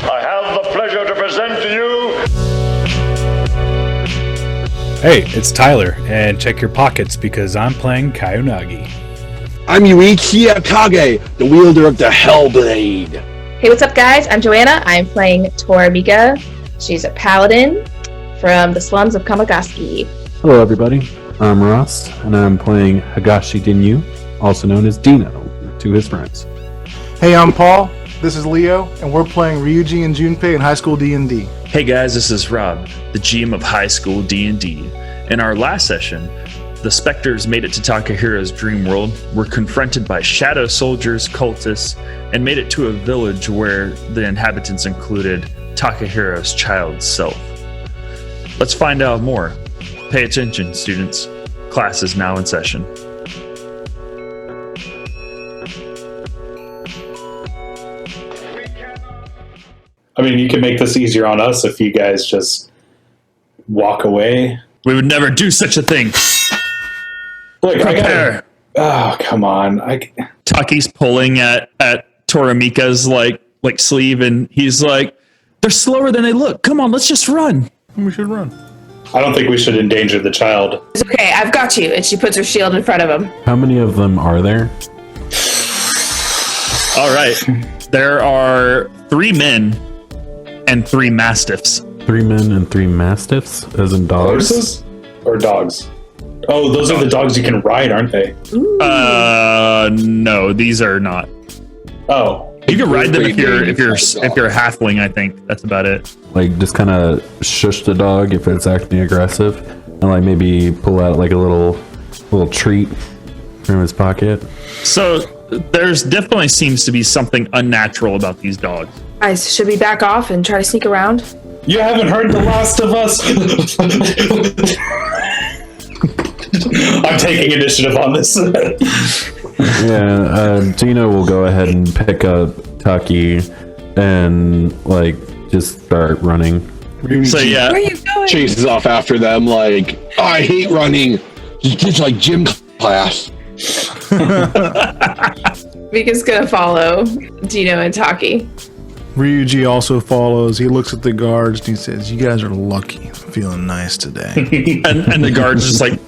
I have the pleasure to present to you... Hey, it's Tyler, and check your pockets because I'm playing Unagi. I'm Yuichi Akagai, the wielder of the Hellblade. Hey, what's up, guys? I'm Joanna. I'm playing Toramika. She's a paladin from the slums of Kamagaski. Hello, everybody. I'm Ross, and I'm playing Higashi Dihnyu, also known as Dino, to his friends. Hey, I'm Paul. This is Leo, and we're playing Ryuji and Junpei in High School DnD. Hey guys, this is Rob, the GM of High School DnD. In our last session, the Spectres made it to Takahiro's dream world, were confronted by shadow soldiers, cultists, and made it to a village where the inhabitants included Takahiro's child self. Let's find out more. Pay attention, students. Class is now in session. I mean, you can make this easier on us if you guys just walk away. We would never do such a thing. Look, Prepare. Oh, come on. Taki's pulling at Toramika's like sleeve, and he's like, "They're slower than they look. Come on, let's just run." We should run. I don't think we should endanger the child. It's okay, I've got you. And she puts her shield in front of him. How many of them are there? All right. There are 3 men and 3 mastiffs. 3 men and 3 mastiffs, as in dogs? Horses or dogs? Oh, those are the dogs you can ride, aren't they? No, these are not. Oh. You can ride them if you're a halfling, I think. That's about it. Like, just kind of shush the dog if it's acting aggressive, and like maybe pull out like a little treat from his pocket. So there's definitely seems to be something unnatural about these dogs. Guys, should we back off and try to sneak around? You haven't heard The Last of Us? I'm taking initiative on this. Yeah, Dino will go ahead and pick up Taki and like just start running. So yeah, Where are you going? Chases off after them like, I hate running. It's like gym class. Mika's gonna follow Dino and Taki. Ryuji also follows. He looks at the guards and he says, "You guys are lucky. I'm feeling nice today." and the guards just like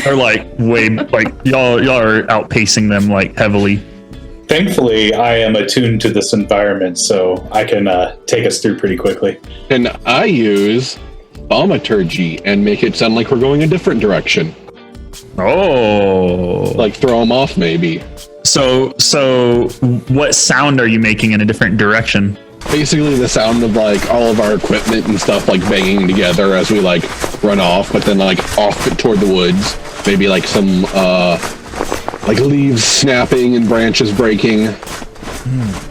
are like way like y'all are outpacing them like heavily. Thankfully, I am attuned to this environment, so I can take us through pretty quickly. And I use thaumaturgy and make it sound like we're going a different direction. Oh, Like throw them off, maybe. so what sound are you making in a different direction? Basically the sound of like all of our equipment and stuff like banging together as we like run off, but then like off toward the woods. Maybe like some like leaves snapping and branches breaking.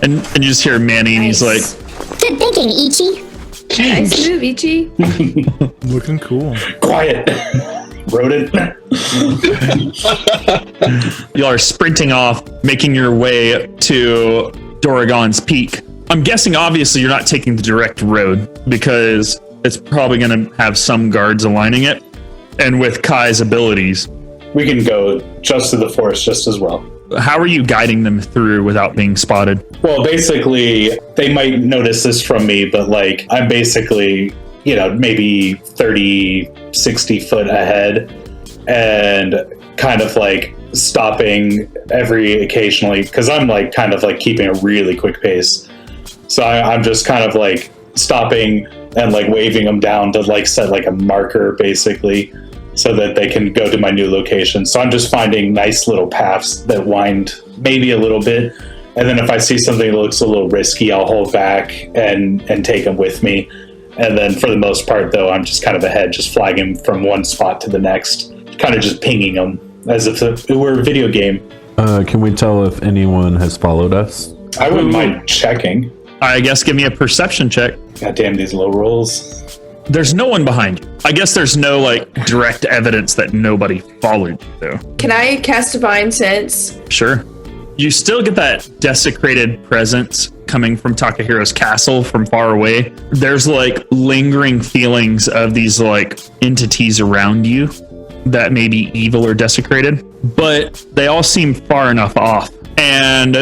And you just hear Manny, and he's like, "Good thinking, Ichi." Nice move, Ichi. Looking cool. Quiet. Rodent. y'all are sprinting off, making your way to Doragons Peak. I'm guessing obviously you're not taking the direct road because it's probably going to have some guards aligning it. And with Kai's abilities, We can go just to the forest just as well. how are you guiding them through without being spotted? Well, basically, they might notice this from me, but like, I'm basically, maybe 30, 60 foot ahead and kind of like stopping occasionally, because I'm like kind of like keeping a really quick pace. So I'm just kind of like stopping and like waving them down to like set like a marker basically so that they can go to my new location. So I'm just finding nice little paths that wind maybe a little bit. And then if I see something that looks a little risky, I'll hold back and take them with me. And then for the most part, though, I'm just kind of ahead, just flagging from one spot to the next, kind of just pinging them as if it were a video game. Can we tell if anyone has followed us? I wouldn't mind checking. I guess give me a perception check. God damn these low rolls. There's no one behind you. I guess there's no like direct evidence that nobody followed you though. Can I cast Divine Sense? Sure. You still get that desecrated presence coming from Takahiro's castle from far away. There's like lingering feelings of these like entities around you that may be evil or desecrated, but they all seem far enough off And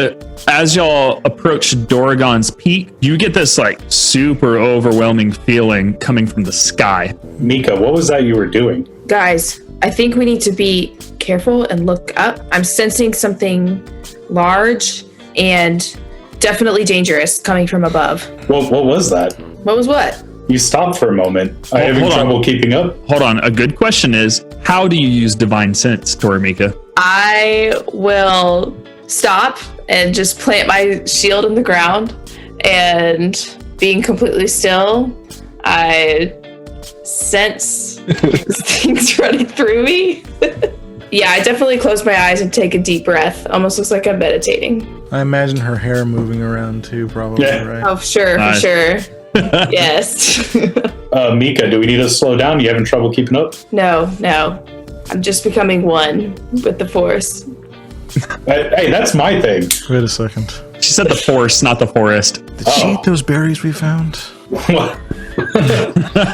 as y'all approach Doragons Peak, you get this like super overwhelming feeling coming from the sky. Mika, what was that you were doing? Guys, I think we need to be careful and look up. I'm sensing something large and definitely dangerous coming from above. What was that? What was what? You stopped for a moment. Are you having trouble keeping up? Hold on. A good question is, how do you use divine sense, Toramika? I will stop and just plant my shield in the ground, and being completely still, I sense things running through me. Yeah, I definitely close my eyes and take a deep breath. Almost looks like I'm meditating. I imagine her hair moving around too, probably, right? Oh, sure, for sure. Yes. Mika, do we need to slow down? You having trouble keeping up? No. I'm just becoming one with the force. Hey, that's my thing. Wait a second. She said the force, not the forest. Did she eat those berries we found? You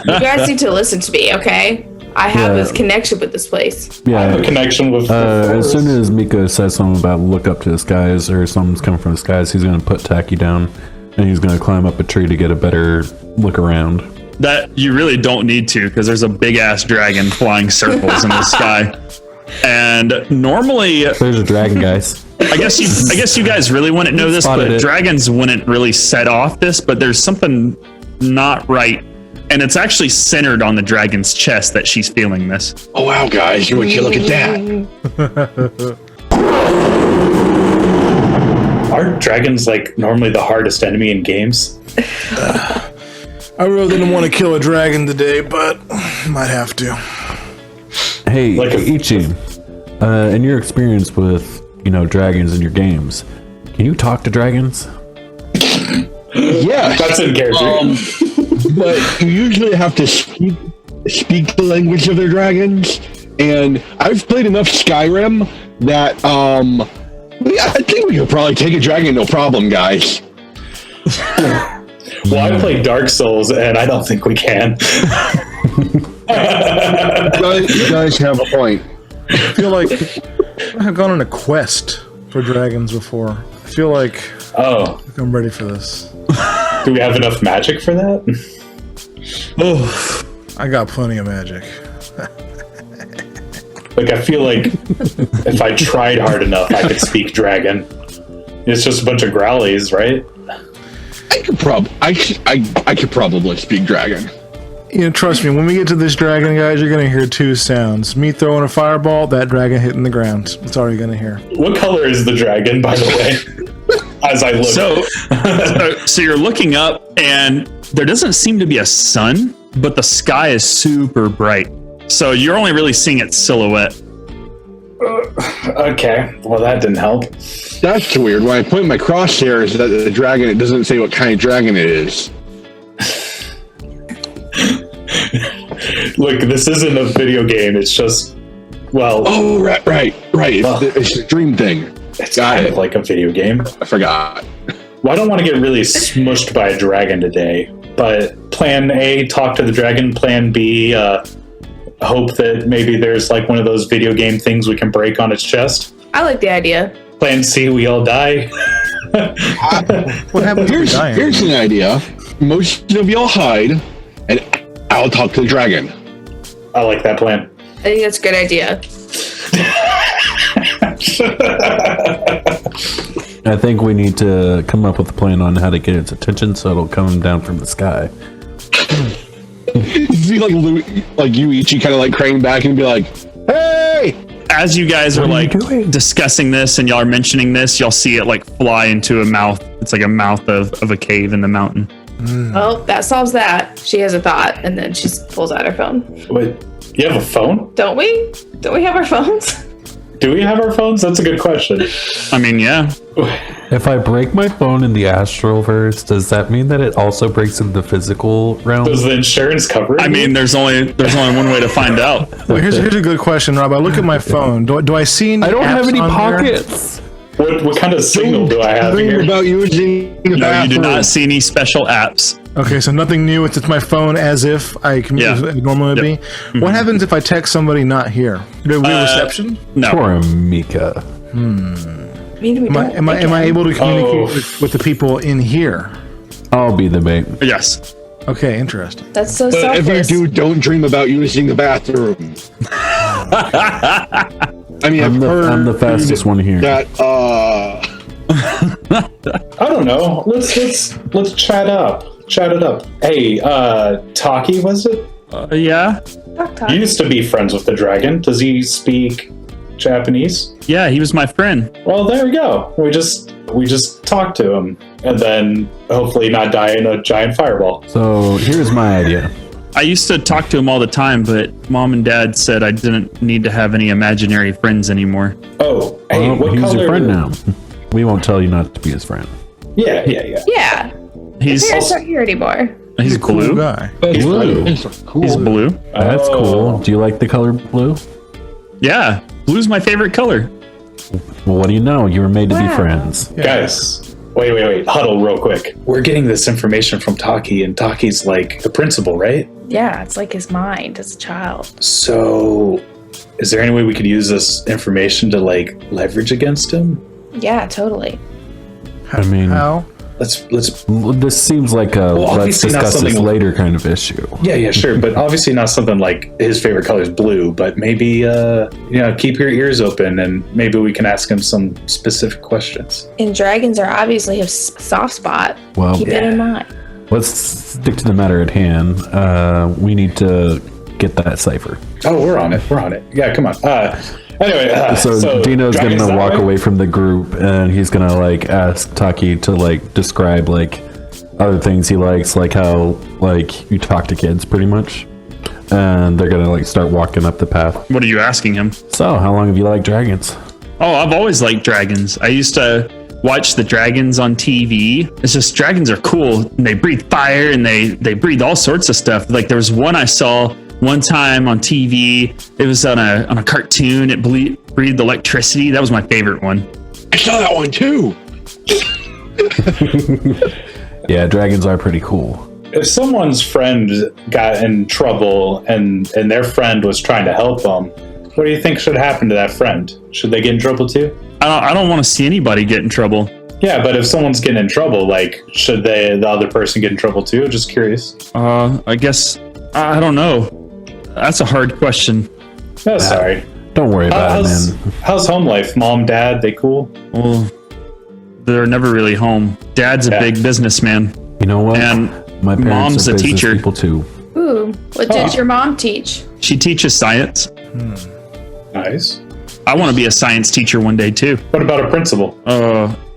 guys need to listen to me, okay? I have this connection with this place. Yeah. I have a connection with as soon as Mika says something about look up to the skies or something's coming from the skies, he's going to put Taki down and he's going to climb up a tree to get a better look around. That you really don't need to, because there's a big ass dragon flying circles in the sky. And normally, there's a dragon, guys. I guess you guys really wouldn't know this, but dragons wouldn't really set off this, but there's something not right. And it's actually centered on the dragon's chest that she's feeling this. Oh wow, guys, would you look at that? Aren't dragons like normally the hardest enemy in games? I really didn't want to kill a dragon today, but might have to. Hey, Ichi, in your experience with, dragons in your games, can you talk to dragons? Yeah, that's in character. But you usually have to speak the language of the dragons, and I've played enough Skyrim that I think we could probably take a dragon, no problem, guys. Well, I played Dark Souls, and I don't think we can. You guys have a point. I feel like I've gone on a quest for dragons before. I feel like I'm ready for this. Do we have enough magic for that? Oh, I got plenty of magic. Like, I feel like if I tried hard enough, I could speak dragon. It's just a bunch of growlies, right? I could probably speak dragon. Trust me, when we get to this dragon, guys, you're gonna hear two sounds. Me throwing a fireball, that dragon hitting the ground. That's all you're gonna hear. What color is the dragon, by the way? As I look. So you're looking up, and there doesn't seem to be a sun, but the sky is super bright. So you're only really seeing its silhouette. Okay, well that didn't help. That's weird. When I point my crosshairs at the dragon, it doesn't say what kind of dragon it is. Look, this isn't a video game. It's just, well... Oh, right. It's a dream thing. It's kind of like a video game. I forgot. Well, I don't want to get really smushed by a dragon today, but plan A, talk to the dragon. Plan B, hope that maybe there's like one of those video game things we can break on its chest. I like the idea. Plan C, we all die. What happens if we die? Here's an idea. Most of y'all hide, and I'll talk to the dragon. I like that plan. I think that's a good idea. I think we need to come up with a plan on how to get its attention so it'll come down from the sky. See, like Yuichi kind of like crane back and be like, "Hey!" As you guys are like discussing this and y'all are mentioning this, y'all see it like fly into a mouth. It's like a mouth of a cave in the mountain. Well, that solves that. She has a thought, and then she pulls out her phone. Wait, you have a phone? Don't we? Don't we have our phones? Do we have our phones? That's a good question. I mean, yeah. If I break my phone in the astral verse, does that mean that it also breaks in the physical realm? Does the insurance cover it? I mean, there's only one way to find out. Well, here's a good question, Rob. I look at my phone. Do I see any? I don't have apps any on pockets. What kind of signal do I have here? About using the No, you do bathroom. not see any special apps. Okay, so nothing new. It's my phone as if I can as it normally would be. What happens if I text somebody not here? Do we have reception? No. Toramika. mean we don't. Am I able to communicate with the people in here? I'll be the bait. Yes. Okay, interesting. That's so But selfless. if you do, don't dream about using the bathroom. I mean, I'm the fastest one here. that I don't know. Let's chat up. Chat it up. Hey, Taki, was it? Yeah. You used to be friends with the dragon. Does he speak Japanese? Yeah, he was my friend. Well, there we go. We just talked to him, and then hopefully not die in a giant fireball. So here's my idea. I used to talk to him all the time, but Mom and Dad said I didn't need to have any imaginary friends anymore. Oh, hey, Well, what he's color? your friend now. We won't tell you not to be his friend. Yeah. Yeah. He's Parents aren't here anymore. he's Cool blue. guy. He's blue. He's blue. That's cool. Do you like the color blue? Yeah, blue's my favorite color. Well, what do you know? You were made to be Wow. friends. Guys, wait. Huddle real quick. We're getting this information from Taki, and Taki's like the principal, right? Yeah, it's like his mind as a child. So, is there any way we could use this information to like leverage against him? Yeah, totally. I mean, How? Let's this seems like a let's obviously not discuss this something- later kind of issue. yeah, sure, but obviously not something like his favorite color is blue, but maybe keep your ears open and maybe we can ask him some specific questions. And dragons are obviously his soft spot. Well, Keep it in mind. let's stick to the matter at hand. We need to get that cipher. Oh, we're on it. Yeah, come on. Anyway, So Dino's dragons gonna that walk way? away from the group and he's gonna like ask Taki to like describe like other things he likes, like how like you talk to kids pretty much. And they're gonna like start walking up the path. What are you asking him? So, how long have you liked dragons? Oh, I've always liked dragons. I used to watch the dragons on TV. It's just dragons are cool. And they breathe fire and they breathe all sorts of stuff. Like there was one I saw one time on TV. It was on a cartoon. It breathed electricity. That was my favorite one. I saw that one too. Yeah, dragons are pretty cool. If someone's friend got in trouble and their friend was trying to help them, what do you think should happen to that friend? Should they get in trouble too? I don't want to see anybody get in trouble. Yeah, but if someone's getting in trouble, like, should the other person get in trouble too? Just curious. I guess I don't know. That's a hard question. Oh, sorry. Don't worry about it, man. How's home life? Mom, dad, they cool? Well, they're never really home. Dad's a Yeah. big businessman. You know what? And My parents mom's are a business teacher. people too. Ooh, what did your mom teach? She teaches science. Nice. I want to be a science teacher one day too. What about a principal?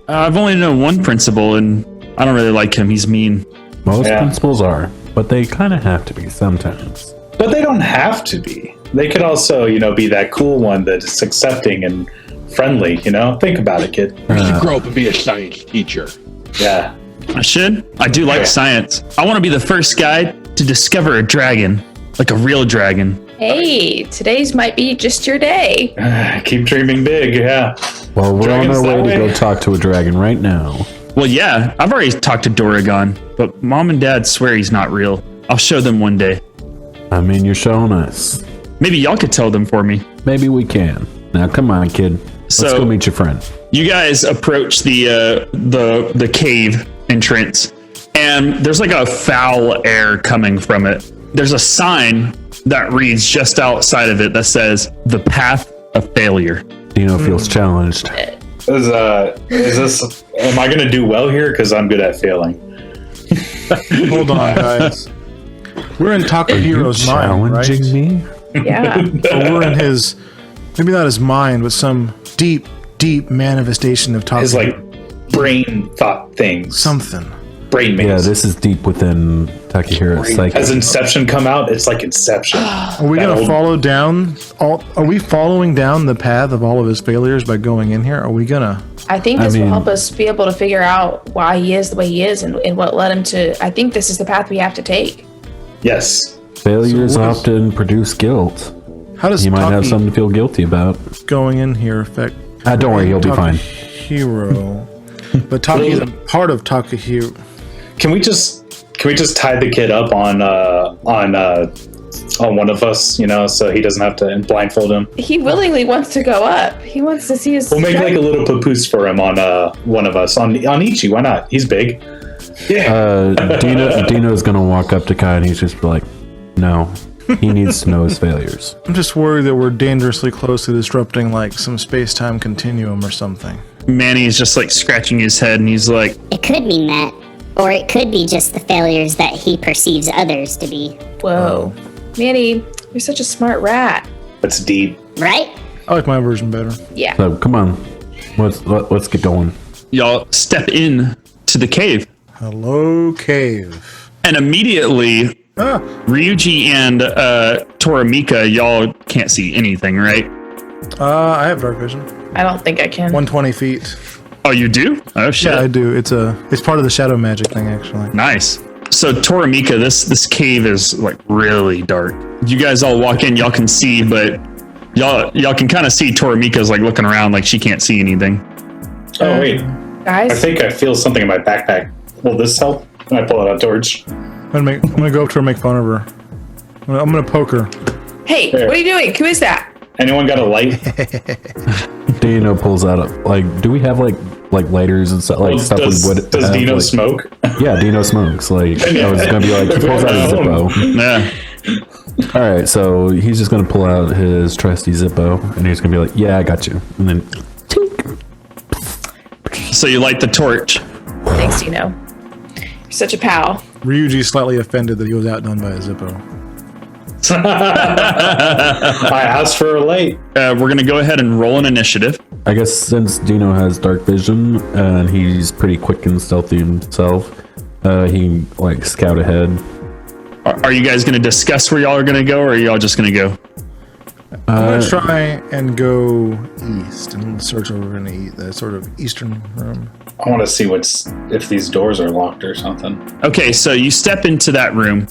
I've only known one principal and I don't really like him. He's mean. Most Yeah. principals are, but they kind of have to be sometimes. But they don't have to be. They could also, be that cool one that's accepting and friendly, Think about it, kid. You should grow up and be a science teacher. Yeah. I should. I do like science. I want to be the first guy to discover a dragon, like a real dragon. Hey, today's might be just your day. Keep dreaming big, yeah. Well, we're Dragons on our that way to way. go talk to a dragon right now. Well, yeah, I've already talked to Doragon, but Mom and Dad swear he's not real. I'll show them one day. I mean, you're showing us. Maybe y'all could tell them for me. Maybe we can. Now, come on, kid. Let's So- go meet your friend. You guys approach the cave entrance, and there's like a foul air coming from it. There's a sign that reads just outside of it that says "The Path of Failure." Dino feels challenged. Is this? Am I gonna do well here? Because I'm good at failing. Hold on, guys. We're in Takahiro's mind, right? Challenging me? Yeah. So we're in his, maybe not his mind, but some deep, deep manifestation of His Takahiro. brain thought things. Something. Brain maze. Yeah, this is deep within Takehiro's psyche. Has Inception come out? It's like Inception. Are we That gonna old- follow down are we following down the path of all of his failures by going in here? Are we gonna I think this I will mean- help us be able to figure out why he is the way he is and what led him to. I think this is the path we have to take. Yes. Failures So what is- often produce guilt. how does He might have Taki something to feel guilty about. going in here affect Don't worry, he'll be fine. Takahiro? But Taki is a part of Takahiro. Can we just tie the kid up on on one of us, so he doesn't have to blindfold him. He willingly wants to go up. He wants to see his. We'll make like a little papoose for him on one of us on Ichi. Why not? He's big. Yeah. Dino's gonna walk up to Kai and he's just like, no. He needs to know his failures. I'm just worried that we're dangerously close to disrupting like some space-time continuum or something. Manny's just like scratching his head and he's like, It could mean that. Or it could be just the failures that he perceives others to be. Whoa. Manny, you're such a smart rat. That's deep. Right? I like my version better. Yeah. So come on, let's get going. y'all step in to the cave. Hello, cave. And immediately, Ryuji and Toramika, y'all can't see anything, right? I have dark vision. I don't think I can. 120 feet. Oh, you do? Oh, shit. Yeah, I do. It's part of the shadow magic thing, actually. Nice. So Toramika, this cave is like really dark. You guys all walk in, y'all can see, but y'all can kind of see Toramika's like looking around like she can't see anything. Oh wait, Guys? I think I feel something in my backpack. Will this help? And I pull out a torch. I'm gonna go up to her and make fun of her. I'm gonna poke her. Hey, There. what are you doing? Who is that? Anyone got a light? Dino pulls out do we have like lighters and stuff, like stuff does we would does have, Dino like- smoke? Yeah, Dino smokes. Like I was gonna be like, he pulls out his Zippo. Yeah. All right, so he's just gonna pull out his trusty Zippo, and he's gonna be like, "Yeah, I got you," and then So you light the torch. Thanks, Dino. You're such a pal. Ryuji's slightly offended that he was outdone by a Zippo. I asked for a light. We're going to go ahead and roll an initiative. I guess since Dino has dark vision and he's pretty quick and stealthy himself, he can like scout ahead. Are you guys going to discuss where y'all are going to go, or are y'all just going to go? I'm gonna try and go east and search over in the sort of eastern room. I want to see if these doors are locked or something. Okay, so you step into that room,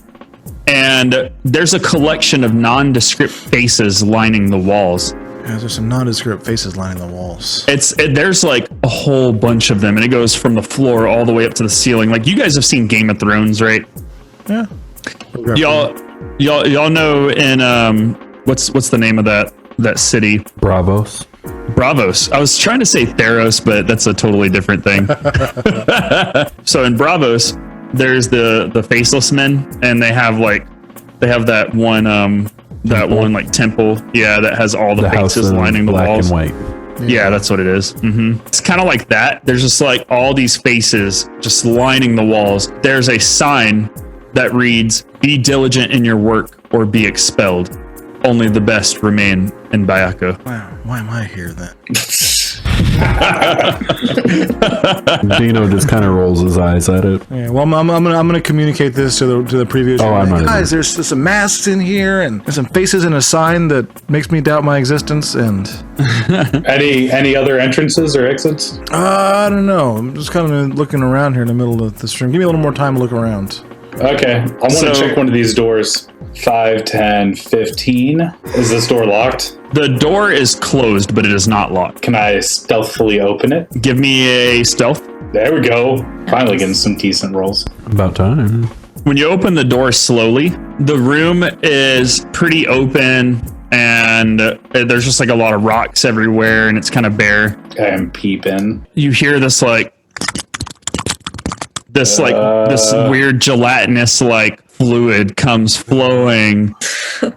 and there's a collection of nondescript faces lining the walls. Yeah, there's some nondescript faces lining the walls. There's like a whole bunch of them, and it goes from the floor all the way up to the ceiling. Like, you guys have seen Game of Thrones, right? Yeah. Y'all know in what's the name of that city? Bravos. Bravos. I was trying to say Theros, but that's a totally different thing. So in Bravos, there's the faceless men, and they have that one like temple, yeah, that has all the faces lining the black walls. and white. Yeah, that's what it is. It's kind of like that. There's just like all these faces just lining the walls. There's a sign that reads, "Be diligent in your work or be expelled. Only the best remain in Bayako." Wow, why am I here then? Dino just kind of rolls his eyes at it. Yeah, well, I'm gonna communicate this to the previous. Oh, I'm not guys, there's some masks in here, and there's some faces and a sign that makes me doubt my existence. And Any other entrances or exits? I don't know. I'm just kind of looking around here in the middle of the stream. Give me a little more time to look around. Okay, I want to check one of these doors. 5, 10, 15. Is this door locked? The door is closed, but it is not locked. Can I stealthily open it? Give me a stealth. There we go. Finally getting some decent rolls. About time. When you open the door slowly, the room is pretty open, and there's just like a lot of rocks everywhere, and it's kind of bare. I am peeping. You hear this weird gelatinous like fluid comes flowing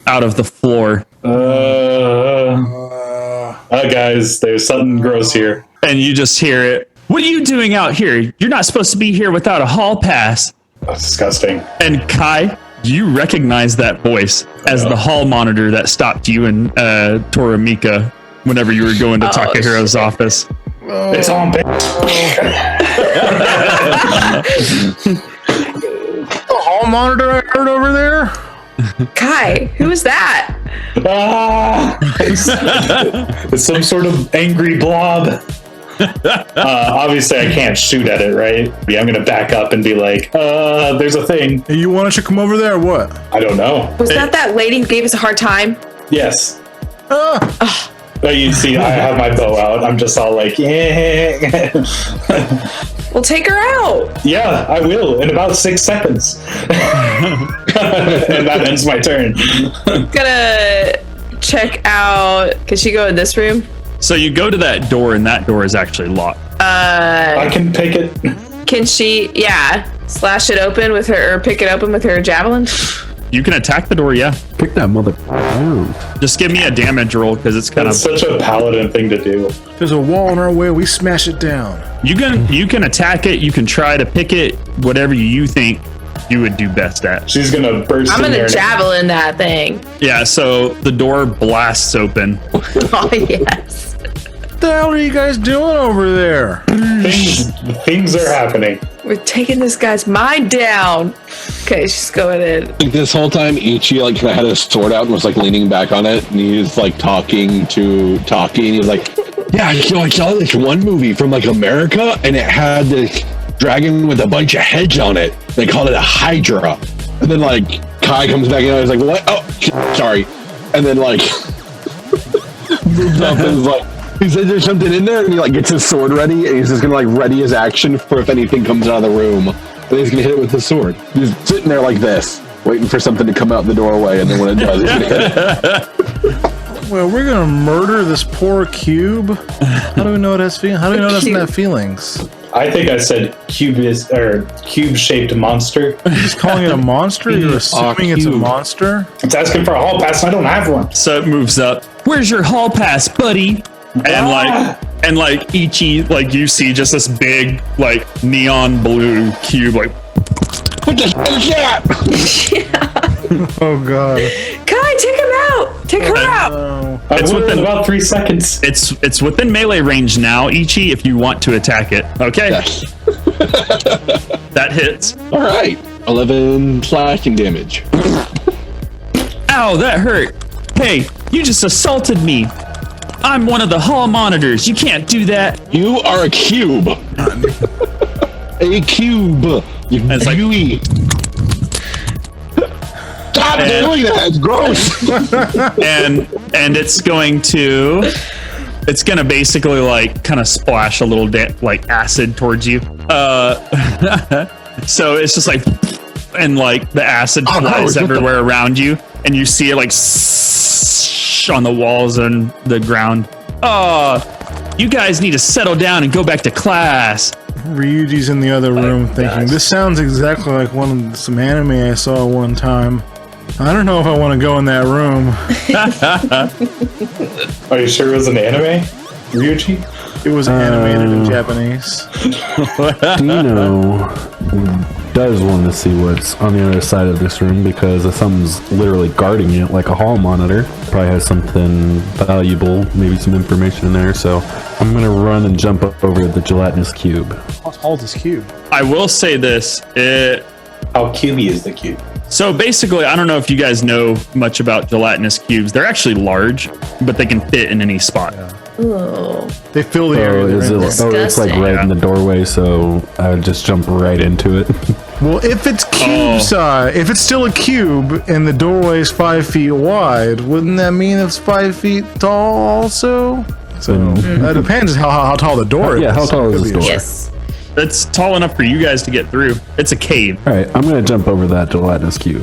out of the floor. Guys, there's something gross here. And you just hear it. "What are you doing out here? You're not supposed to be here without a hall pass." That's disgusting. And Kai, you recognize that voice as the hall monitor that stopped you and Toramika whenever you were going to Takahiro's office. It's on. The hall monitor I heard over there. Kai, who is that? It's some sort of angry blob. Obviously, I can't shoot at it, right? Yeah, I'm gonna back up and be like, there's a thing. Hey, you want us to come over there or what? I don't know. Was that lady who gave us a hard time? Yes. But you see, I have my bow out. I'm just all like, yeah. Well, take her out. Yeah, I will in about 6 seconds. And that ends my turn. Gonna check out. Can she go in this room? So you go to that door, and that door is actually locked. I can pick it. Can she? Yeah, slash it open with her, or pick it open with her javelin. You can attack the door, yeah. Kick that mother down. Just give me a damage roll because it's kind That's of. such a paladin thing to do. There's a wall in our way. We smash it down. You can attack it. You can try to pick it. Whatever you think you would do best at. She's gonna burst I'm in gonna there. javelin that thing. Yeah. So the door blasts open. Oh yes. What the hell are you guys doing over there? Things are happening. We're taking this guy's mind down. Okay, she's going in. Like this whole time, Ichi like kind of had his sword out and was like leaning back on it, and he was like talking. He was like, "Yeah, I saw this one movie from like America, and it had this dragon with a bunch of heads on it. They called it a Hydra." And then like Kai comes back in, and I was like, "What? Oh, sorry." And then like moves up and is like, he says there's something in there, and he like gets his sword ready, and he's just gonna like ready his action for if anything comes out of the room. And he's gonna hit it with his sword. He's sitting there like this, waiting for something to come out the doorway, and then when it does, he's gonna hit it. Well, we're gonna murder this poor cube. How do we know it has feelings? How do we know it doesn't have feelings? I think I said cube-shaped monster. You're just calling it a monster? You're assuming it's a monster? It's asking for a hall pass, and I don't have one. So it moves up. Where's your hall pass, buddy? And like Ichi, like you see just this big like neon blue cube, like What the hell is that? Oh god. Kai, take him out. Take her out. I It's will within- in about 3 seconds. it's within melee range now, Ichi, if you want to attack it. Okay. Yes. That hits. All right. 11 slashing damage. Ow, that hurt. Hey, you just assaulted me. I'm one of the hall monitors. You can't do that. You are a cube. A cube. You It's like- gooey. Stop doing that. It's gross. And it's gonna basically like kind of splash a little like acid towards you. So it's just like, and like the acid flies everywhere around you, and you see it like on the walls and the ground. Oh, you guys need to settle down and go back to class. Ryuji's in the other room thinking, this sounds exactly like some anime I saw one time. I don't know if I want to go in that room. Are you sure it was an anime, Ryuji? It was animated in Japanese. Dino does want to see what's on the other side of this room because if something's literally guarding it like a hall monitor, probably has something valuable, maybe some information in there. So I'm gonna run and jump up over the gelatinous cube. How tall is this cube? I will say this. How cubey is the cube? So basically, I don't know if you guys know much about gelatinous cubes. They're actually large, but they can fit in any spot. Ooh. They fill the So area. is they're in. it's like right in the doorway, so I would just jump right into it. Well, if it's cube size, if it's still a cube and the doorway is 5 feet wide, wouldn't that mean it's 5 feet tall also? So that depends how tall the door is. Yeah, how tall is this door? Yes. It's tall enough for you guys to get through. It's a cave. All right, I'm gonna jump over that gelatinous cube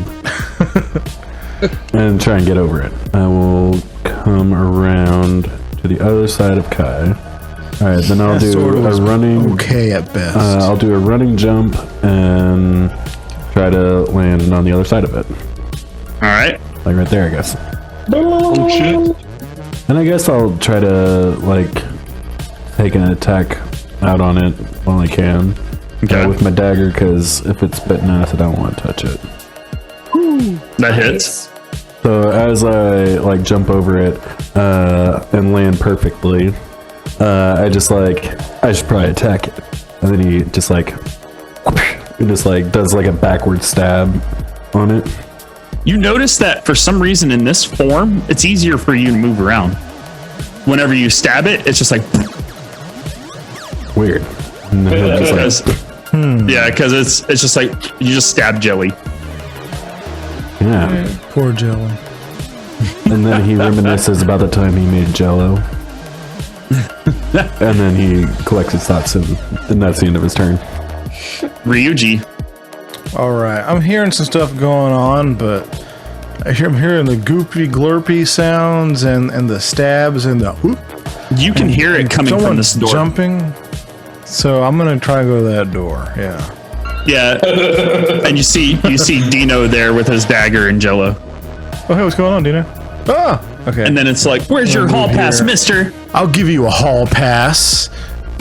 and try and get over it. I will come around to the other side of Kai. All right, then I'll That do sword a was running. okay at best. I'll do a running jump and try to land on the other side of it, All right. like right there, I guess. Oh shit. And I guess I'll try to like take an attack out on it while I can. Okay. With my dagger, because if it's spitting acid, I don't want to touch it. That hits. So as I like jump over it and land perfectly, I should probably attack it. And then he just like does like a backward stab on it. You notice that for some reason in this form, it's easier for you to move around. Whenever you stab it, it's just like Weird. And then he'll just like, yeah, because it's just like you just stab jelly. yeah. Poor Jelly. And then he reminisces about the time he made jello. And then he collects his thoughts, and then that's the end of his turn. Ryuji. All right, I'm hearing some stuff going on, but I'm hearing the goopy glurpy sounds and the stabs and the whoop. You can hear it coming from this door. Jumping. So I'm gonna try to go to that door. Yeah. Yeah. And you see Dino there with his dagger and jello. Oh, hey, what's going on, Dino? Ah, okay. And then it's like, where's your hall pass, mister? I'll give you a hall pass.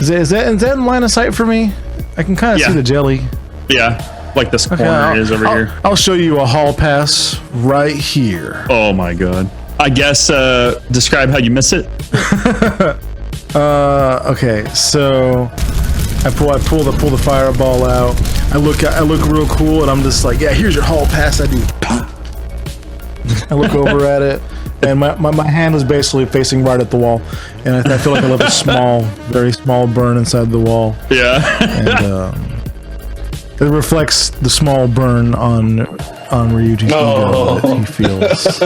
Is that in line of sight for me? I can kind of see the jelly. Yeah, like this corner is over here. I'll show you a hall pass right here. Oh my god. I guess describe how you miss it. Okay, so I pull the fireball out. I look real cool, and I'm just like, yeah, here's your hall pass. I do. I look over at it, and my hand is basically facing right at the wall, and I feel like I left a very small burn inside the wall. Yeah. And it reflects the small burn on Ryuji's ego that he feels.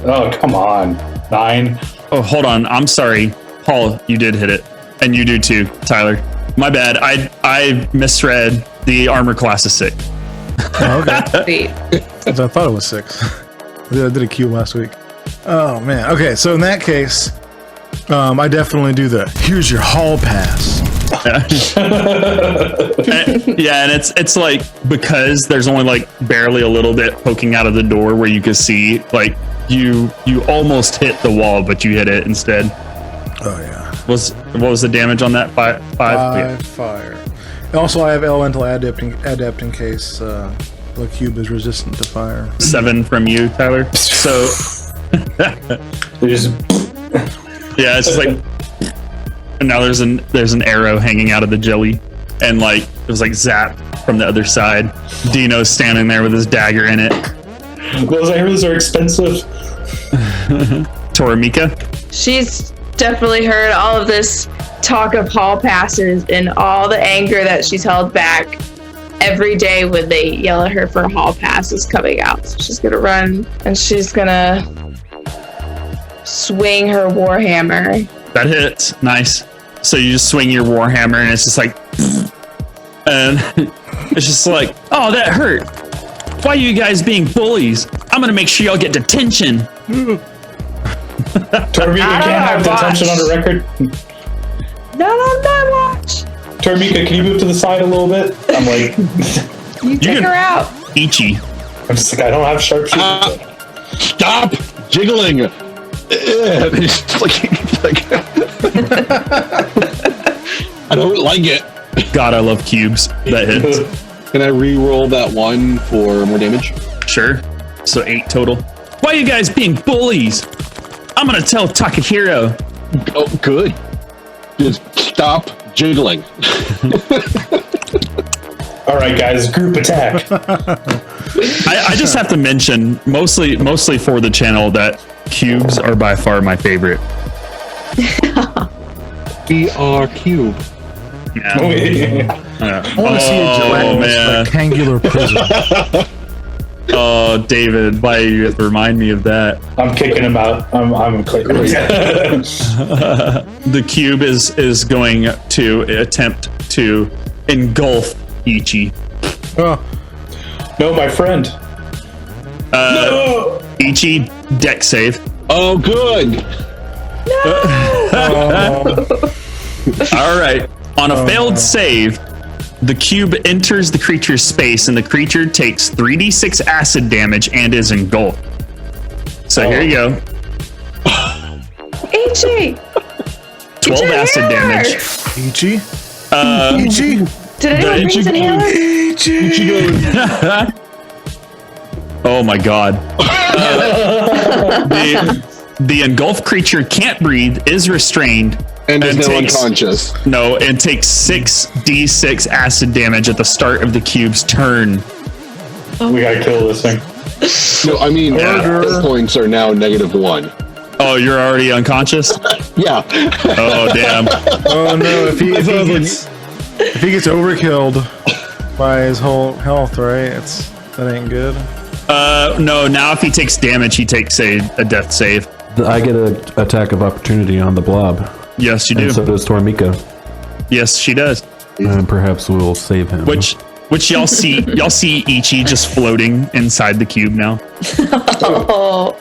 Oh, come on. 9. Oh, hold on. I'm sorry. Paul, you did hit it. And you do too, Tyler. My bad. I misread. The armor class is 6. Oh, okay. Sweet. I thought it was 6. I did a cube last week. Oh man. Okay, so in that case, I definitely do here's your hall pass. And it's like, because there's only like barely a little bit poking out of the door where you can see, like, you almost hit the wall, but you hit it instead. Oh yeah. What was the damage on that? 5? 5 fire. Also, I have elemental adept in case the cube is resistant to fire. 7 from you, Tyler. So yeah, it's just like, and now there's an arrow hanging out of the jelly, and like it was like zap from the other side. Dino's standing there with his dagger in it. Those arrows are expensive. Toramika. She's definitely heard all of this talk of hall passes and all the anger that she's held back every day when they yell at her for a hall pass is coming out. So she's gonna run and she's gonna swing her warhammer. That hits. Nice. So you just swing your warhammer and it's just like, and it's just like, oh, that hurt. Why are you guys being bullies? I'm gonna make sure y'all get detention. Toramika can't have detention on a record. Not on my watch. Toramika, can you move to the side a little bit? I'm like, You take her out. Ichi. I'm just like, I don't have sharpshooter. Stop jiggling. It's like I don't like it. God, I love cubes. That hits. Can I re-roll that one for more damage? Sure. So 8 total. Why are you guys being bullies? I'm gonna tell Takahiro. Oh, good. Just stop jiggling. All right, guys, group attack. I just have to mention, mostly for the channel, that cubes are by far my favorite. We are cube. Yeah. I want to see a gelatinous rectangular prism. Oh, David, why you have to remind me of that? I'm kicking him out. I'm clicking. The cube is going to attempt to engulf Ichi. Oh, No, my friend. No! Ichi, deck save. Oh, good. All right. On a failed save, the cube enters the creature's space, and the creature takes 3d6 acid damage and is engulfed. So here you go. Ichi! 12 acid damage. Ichi? Ichi? Did anyone bring us an inhaler? Oh my god. The engulfed creature can't breathe, is restrained, And is now takes- unconscious. No, and takes 6d6 acid damage at the start of the cube's turn. We gotta kill this thing. No, I mean, Yeah. hit points are now -1. Oh, you're already unconscious? Yeah. Oh, damn. Oh no! If he gets overkilled by his whole health, right? That ain't good. No, now if he takes damage, he takes a death save. I get an attack of opportunity on the blob. Yes, you do. And so does Toramika. Yes, she does. And perhaps we'll save him. Which y'all see Ichi just floating inside the cube now. Oh.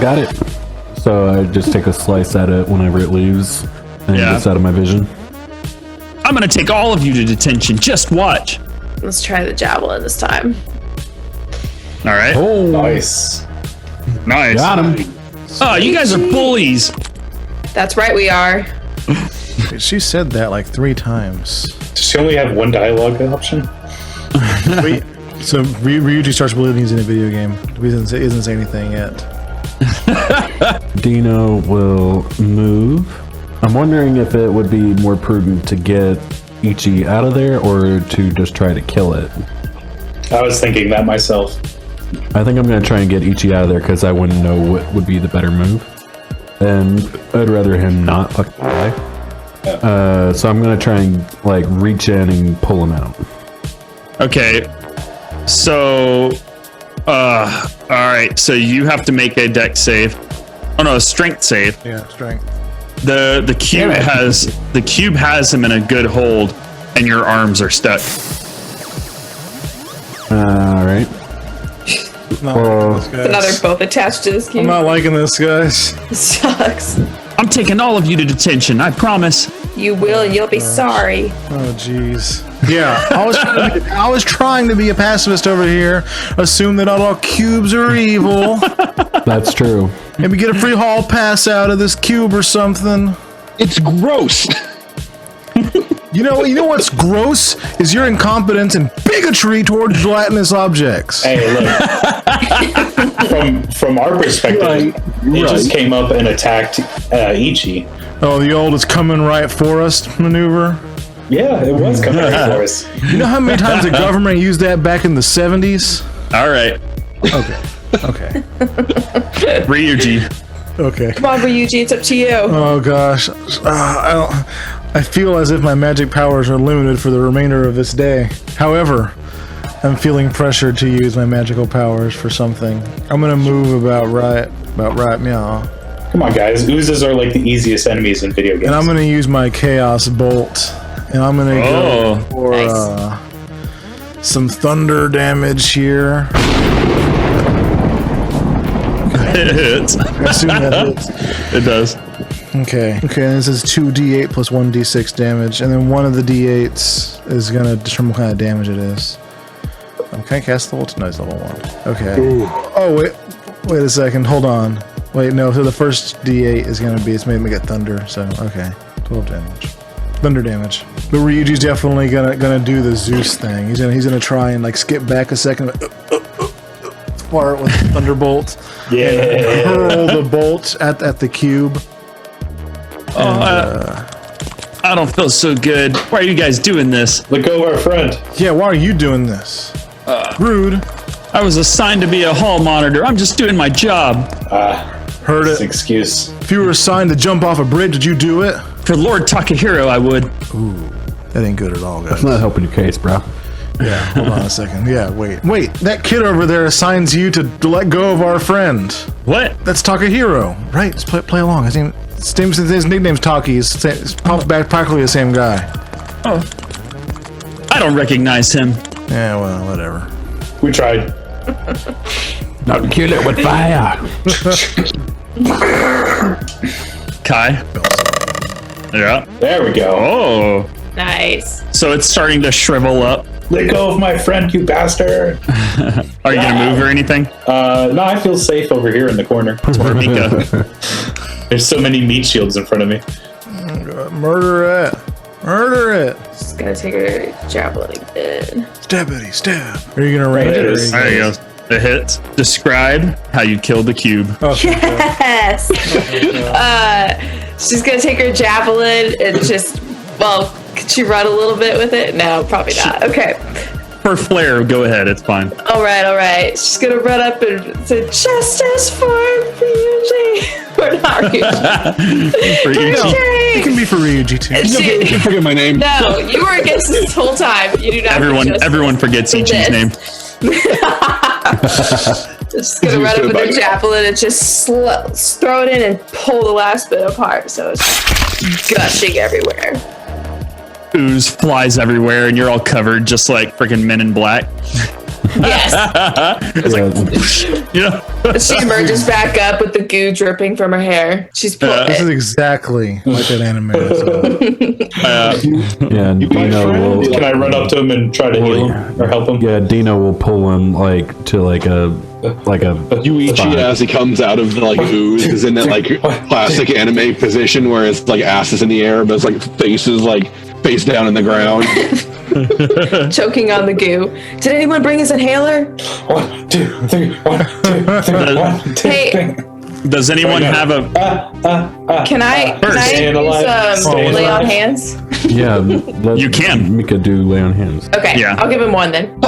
Got it. So I just take a slice at it whenever it leaves and it's out of my vision. I'm gonna take all of you to detention. Just watch. Let's try the javelin this time. All right. Oh, Nice. Nice. got him. Oh, you guys are bullies. That's right, we are. She said that like 3 times. Does she only have one dialogue option? Wait, so Ryuji starts believing he's in a video game. He doesn't say anything yet. Dino will move. I'm wondering if it would be more prudent to get Ichi out of there or to just try to kill it. I was thinking that myself. I think I'm going to try and get Ichi out of there because I wouldn't know what would be the better move. And I'd rather him not fucking die. So I'm going to try and like reach in and pull him out. Okay. So, all right. So you have to make a dex save. Oh no, a strength save. Yeah, strength. The cube has him in a good hold, and your arms are stuck. All right. Another both attached to this cube. I'm not liking this, guys. It sucks. I'm taking all of you to detention. I promise. You will, and you'll be sorry. Oh, jeez. Yeah, I was trying to be a pacifist over here. Assume that not all cubes are evil. That's true. Maybe get a free hall pass out of this cube or something. It's gross. You know what's gross is your incompetence and bigotry towards gelatinous objects. Hey, look. from our perspective, it just came up and attacked Ichi. Oh, the old "is coming right for us" maneuver. Yeah, it was coming right for us. You know how many times the government used that back in the 70s? All right. Okay. Ryuji. Okay. Come on, Ryuji, it's up to you. Oh gosh, I feel as if my magic powers are limited for the remainder of this day. However, I'm feeling pressured to use my magical powers for something. I'm gonna move about right, meow. Come on, guys. Oozes are like the easiest enemies in video games. And I'm gonna use my Chaos Bolt, and I'm gonna go for some thunder damage here. It hits. I assume that hits. It does. Okay, this is 2d8 plus 1d6 damage, and then one of the d8s is gonna determine what kind of damage it is. Can I cast the ult? No, it's level 1. Okay. Oh, wait a second, hold on. Wait, no, so the first d8 is gonna be, it's made me get thunder, so, okay. 12 damage. Thunder damage. But Ryuji's definitely gonna do the Zeus thing. He's gonna try and, like, skip back a second, fire it with Thunderbolt. Yeah. And hurl the bolt at the cube. I don't feel so good. Why are you guys doing this? Let go of our friend. Yeah, why are you doing this? Rude. I was assigned to be a hall monitor. I'm just doing my job. Heard It's it. an excuse. If you were assigned to jump off a bridge, did you do it? For Lord Takahiro, I would. That ain't good at all, guys. It's not helping your case, bro. Yeah, hold on a second. Yeah, wait. That kid over there assigns you to let go of our friend. What? That's Takahiro. Right, let's play along. His nickname's Taki. It's practically the same guy. Oh. I don't recognize him. Yeah, well, whatever. We tried. Not kill it with fire. Kai. Yeah. There we go. Oh. Nice. So it's starting to shrivel up. Let go of my friend, you bastard. Are you gonna move or anything? No, I feel safe over here in the corner. Toramika. There's so many meat shields in front of me. Murder it. Murder it. Just gonna take her javelin again. Stab, Eddie, stab. Are you gonna range it? Or There you go. It hits. Describe how you killed the cube. Yes. She's gonna take her javelin and just, could she run a little bit with it? No, probably not. Okay. For flair, go ahead. It's fine. All right. She's gonna run up and say, "Justice for Ryuji." Or not For Ichi. It can be for Ryuji too. You forget my name. No, you were against this whole time. You do not. Everyone forgets Ichi's name. Just gonna run up with the javelin and just throw it in and pull the last bit apart, so it's gushing everywhere. Ooze flies everywhere, and you're all covered, just like freaking Men in Black. Yes. It's like, you know. She emerges back up with the goo dripping from her hair. She's pulling This is it. exactly like that anime. Yeah, Dino will. Can I run up to him and try to heal him or help him? Yeah, Dino will pull him like to like a Yuichi, as he comes out of the like ooze, is in that like classic anime position where his like ass is in the air, but his like face is like face down in the ground. Choking on the goo. Did anyone bring his inhaler? 1, 2, 3. 1, 2, 3. 1, 2, Hey. 3. Does anyone have a? Can I Staying alive. use Staying lay on alive. hands? yeah. Let You can. Mika do lay on hands. Okay, Yeah. I'll give him one then.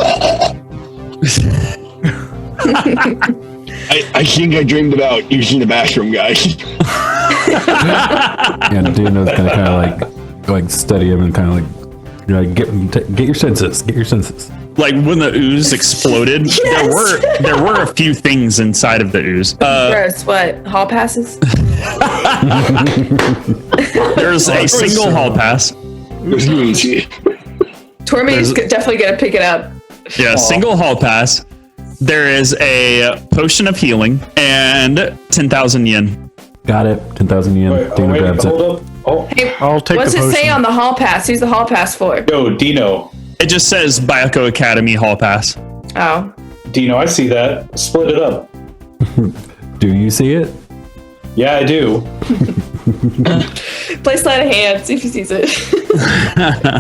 I think I dreamed about using the bathroom, guys. Yeah, Dino's gonna kind of like study him and kind of like, you know, get your senses, get your senses. Like when the ooze exploded, there were a few things inside of the ooze. Gross. What? Hall passes? There's a single hall pass. There's Yuichi. Tormi's definitely gonna pick it up. Yeah, single hall pass. There is a potion of healing and 10,000 yen. Got it. 10,000 yen. Dino grabs it. Hold up. Oh, Hey, I'll take what's the it say potion. on the hall pass? Who's the hall pass for? yo, Dino. It just says Byako Academy hall pass. Oh. Dino, I see that. Split it up. Do you see it? Yeah, I do. Play sleight of hand, see if he sees it.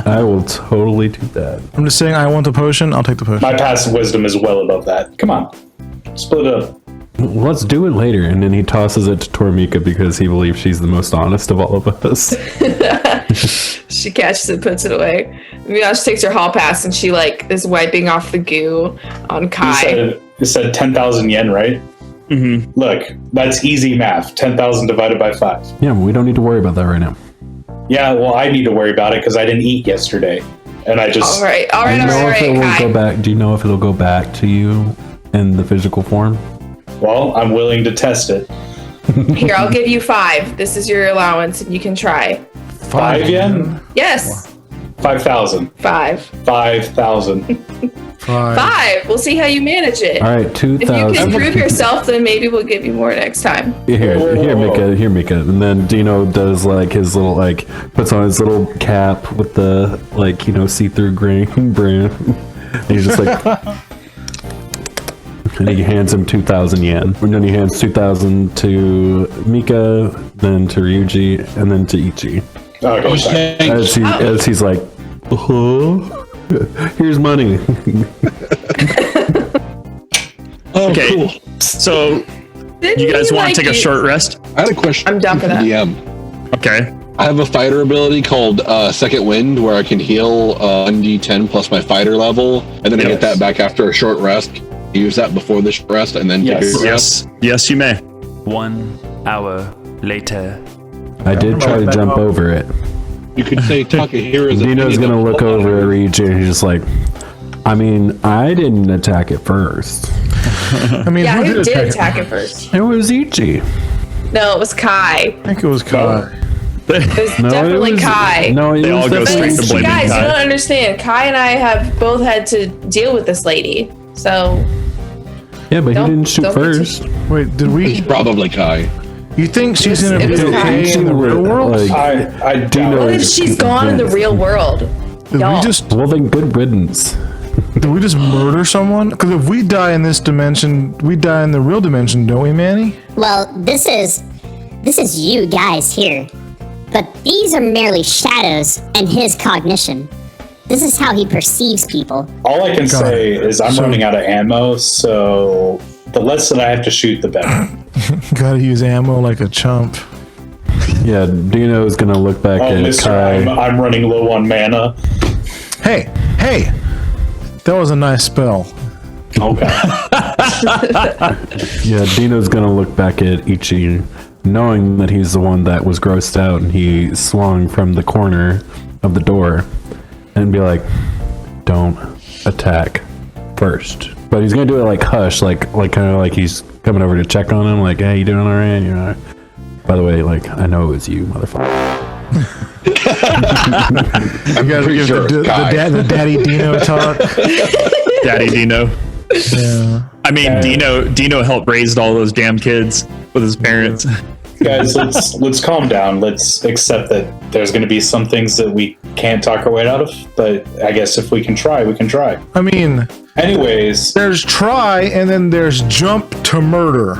I will totally do that. I'm just saying, I want the potion. I'll take the potion. My passive wisdom is well above that. Come on. Split it up. Let's do it later. And then he tosses it to Toramika because he believes she's the most honest of all of us. She catches it, puts it away. Miyash takes her hall pass and she like is wiping off the goo on Kai. You said 10,000 yen, right? Mm-hmm. Look, that's easy math. 10,000 divided by 5. Yeah, but we don't need to worry about that right now. Yeah, well, I need to worry about it because I didn't eat yesterday. And I just... All right, Do you know if it will Kai. go back? Do you know if it'll go back to you in the physical form? Well, I'm willing to test it. Here, I'll give you 5. This is your allowance and you can try. 5 yen? Yes. 5,000. 5. 5,000. 5. We'll see how you manage it. All right, If you 2,000. can prove yourself, then maybe we'll give you more next time. Here, Whoa. Mika. And then Dino does like his little like puts on his little cap with the like, you know, see-through grain brand. And he's just like, and he hands him 2,000 yen. And then he hands 2,000 to Mika, then to Ryuji, and then to Ichi. Okay, sorry. As he's like, here's money. Okay, Cool. so Didn't you guys want like to take a it? short rest? I had a question. I'm down for that. DM. Okay. I have a fighter ability called Second Wind where I can heal 1d10 plus my fighter level, and then I get that back after a short rest. Use that before the short rest, and then take a short rest. Yes, you may. 1 hour later. I did try to jump over it. You could say Takahiro is Dino's gonna look over at Ryuji and he's just like, I mean, I didn't attack it first. I mean, Yeah, who who did it? attack it first? It was Ichi. No, it was Kai. I think it was Kai. It was definitely Kai. No, it They was all go definitely straight to blaming Guys, Kai. you don't understand. Kai and I have both had to deal with this lady. So, Yeah, but he Don't- didn't shoot don't be too- first. Wait, did It's we? probably Kai. You think she's gonna It be was Kai. okay in the real world? Like, I doubt Dino- what it. if she's gone in the real world? Did we Y'all. just well, then good riddance. murder someone? Because if we die in this dimension, we die in the real dimension, don't we, Manny? Well, this is you guys here. But these are merely shadows and his cognition. This is how he perceives people. All I can say is I'm running out of ammo, so the less that I have to shoot, the better. Gotta use ammo like a chump. Yeah, Dino's gonna look back Oh, at mister, Kai. I'm running low on mana. Hey, that was a nice spell. Okay. Yeah, Dino's gonna look back at Ichi knowing that he's the one that was grossed out, and he swung from the corner of the door, and be like, "Don't attack first." But he's gonna do it like hush, like kind of like he's coming over to check on him, like, "Hey, you doing all right? You know? By the way, like, I know it was you, motherfucker." You gotta give the Daddy Dino talk. Daddy Dino. Yeah. I mean, Dino helped raise all those damn kids with his parents. Guys, let's calm down. Let's accept that there's going to be some things that we can't talk our way out of, but I guess if we can try, we can try. I mean, anyways, there's try and then there's jump to murder.